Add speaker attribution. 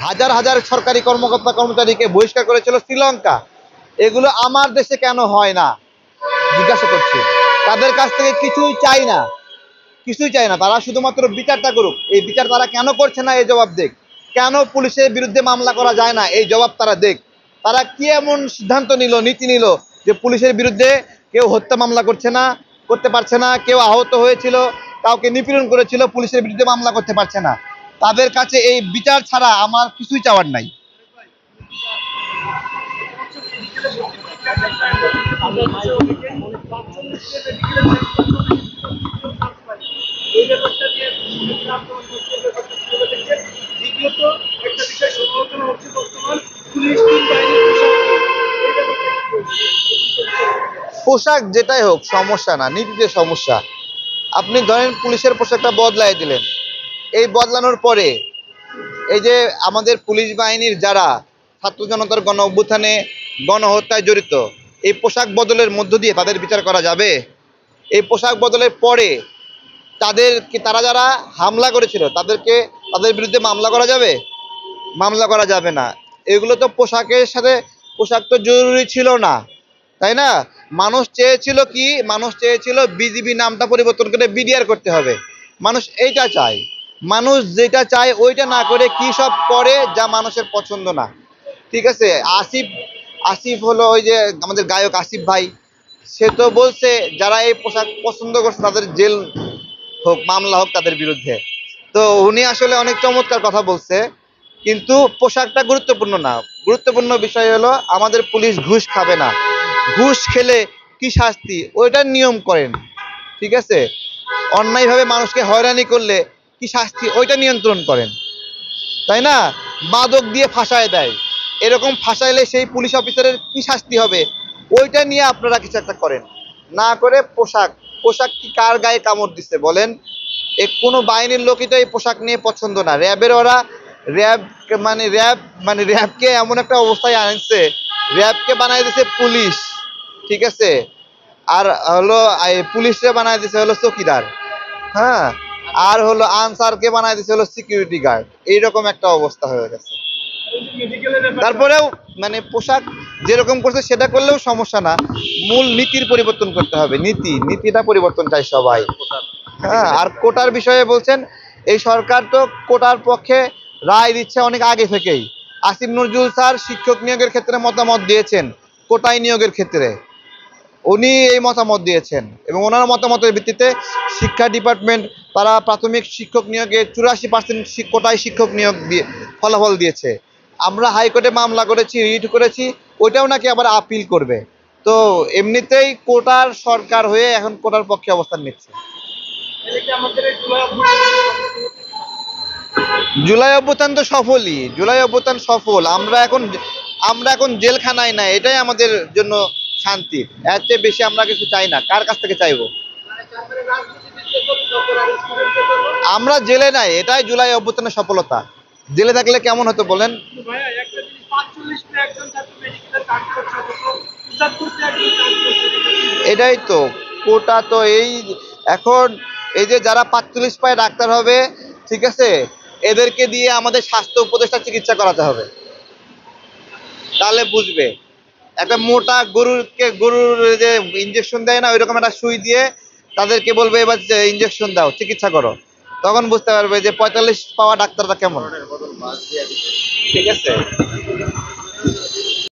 Speaker 1: হাজার হাজার সরকারি কর্মকর্তা কর্মচারীকে বহিষ্কার করেছিল শ্রীলঙ্কা। এগুলো আমার দেশে কেন হয় না জিজ্ঞাসা করছি। তাদের কাছ থেকে কিছুই চাই না, কিছুই চাই না, তারা শুধুমাত্র বিচারটা করুক। এই বিচার তারা কেন করছে না এই জবাব দেখ। কেন পুলিশের বিরুদ্ধে মামলা করা যায় না এই জবাব তারা দেখ। তারা কি এমন সিদ্ধান্ত নিল, নীতি নিল যে পুলিশের বিরুদ্ধে কেউ হত্যা মামলা করতে পারছে না, কেউ আহত হয়েছিল, কাউকে নিপীড়ন করেছিল, পুলিশের বিরুদ্ধে মামলা করতে পারছে না। তাদের কাছে এই বিচার ছাড়া আমার কিছুই চাওয়ার নাই। পোশাক যেটাই হোক সমস্যা না, নীতিতে সমস্যা। আপনি ধরেন পুলিশের পোশাকটা বদলাই দিলেন, এই বদলানোর পরে এই যে আমাদের পুলিশ বাহিনীর যারা ছাত্র জনতার গণ অভ্যুত্থানে গণহত্যায় জড়িত, এই পোশাক বদলের মধ্য দিয়ে তাদের বিচার করা যাবে? এই পোশাক বদলের পরে তারা যারা হামলা করেছিল তাদের বিরুদ্ধে মামলা করা যাবে? মামলা করা যাবে না। এগুলো তো পোশাক তো জরুরি ছিল না, তাই না? মানুষ চেয়েছিল কি? মানুষ চেয়েছিল বিজিবি নামটা পরিবর্তন করে বিডিআর করতে হবে। মানুষ এইটা চায়। মানুষ যেটা চায় ওইটা না করে কি সব করে যা মানুষের পছন্দ না। ঠিক আছে, আসিফ আসিফ হলো ওই যে আমাদের গায়ক আসিফ ভাই, সে তো বলছে যারা এই পোশাক পছন্দ করছে তাদের জেল হোক, মামলা হোক তাদের বিরুদ্ধে। তো উনি আসলে অনেক চমৎকার কথা বলছে, কিন্তু পোশাকটা গুরুত্বপূর্ণ না। গুরুত্বপূর্ণ বিষয় হলো আমাদের পুলিশ ঘুষ খাবে না। ঘুষ খেলে কি শাস্তি ওইটার নিয়ম করেন, ঠিক আছে? অন্যায়ভাবে মানুষকে হয়রানি করলে কি শাস্তি ওইটা নিয়ন্ত্রণ করেন, তাই না? মাদক দিয়ে ফাঁসায় দেয়, এরকম ফাঁসাইলে সেই পুলিশ অফিসারের কি শাস্তি হবে ওইটা নিয়ে আপনারা কিছু একটা করেন। না করে পোশাক কি কার গায়ে কামড় দিচ্ছে বলেন? কোনো বাহিনীর লোকই তো এই পোশাক নিয়ে পছন্দ না। র্যাব র্যাবকে এমন একটা অবস্থায় আনছে, র্যাবকে বানাই দিছে পুলিশ, ঠিক আছে? আর হলো পুলিশে বানাই দিছে হলো চৌকিদার, হ্যাঁ, আর হলো আনসারকে বানাই দিছে হলো সিকিউরিটি গার্ড। এইরকম একটা অবস্থা হয়ে গেছে। তারপরেও পোশাক যেরকম করছে সেটা করলেও সমস্যা না, মূল নীতির পরিবর্তন করতে হবে। নীতিটা পরিবর্তন চাই সবাই। হ্যাঁ, আর কোটার বিষয়ে বলছেন, এই সরকার তো কোটার পক্ষে রায় দিচ্ছে অনেক আগে থেকেই। আসিফ নজরুল স্যার শিক্ষক নিয়োগের ক্ষেত্রে মতামত দিয়েছেন, কোটায় নিয়োগের ক্ষেত্রে উনি এই মতামত দিয়েছেন, এবং ওনার মতামতের ভিত্তিতে শিক্ষা ডিপার্টমেন্ট তারা প্রাথমিক শিক্ষক নিয়োগে 84% কোটায় শিক্ষক নিয়োগ দিয়ে ফলাফল দিয়েছে। আমরা হাইকোর্টে মামলা করেছি, রিট করেছি, ওইটাও নাকি আবার আপিল করবে। তো এমনিতেই কোটার সরকার হয়ে এখন কোটার পক্ষে অবস্থান নিচ্ছে। জুলাই অভ্যুত্থান তো সফলই, জুলাই অভ্যুত্থান সফল। আমরা এখন জেলখানায় নাই, এটাই আমাদের জন্য শান্তি। এর চেয়ে বেশি আমরা কিছু চাই না। কার কাছ থেকে চাইবো? আমরা জেলে নাই, এটাই জুলাই অভ্যুত্থানের সফলতা। জেলে থাকলে কেমন হতো বলেন? এটাই তো কোটা তো এখন এই যে যারা 45 পায় ডাক্তার হবে, ঠিক আছে, এদেরকে দিয়ে আমাদের স্বাস্থ্য উপদেষ্টা চিকিৎসা করাতে হবে, তাহলে বুঝবে। একটা মোটা গরুর যে ইঞ্জেকশন দেয় না, ওইরকম একটা সুই দিয়ে তাদেরকে বলবে এবার ইঞ্জেকশন দাও, চিকিৎসা করো, তখন বুঝতে পারবে যে 45 পাওয়া ডাক্তারটা কেমন। ঠিক আছে।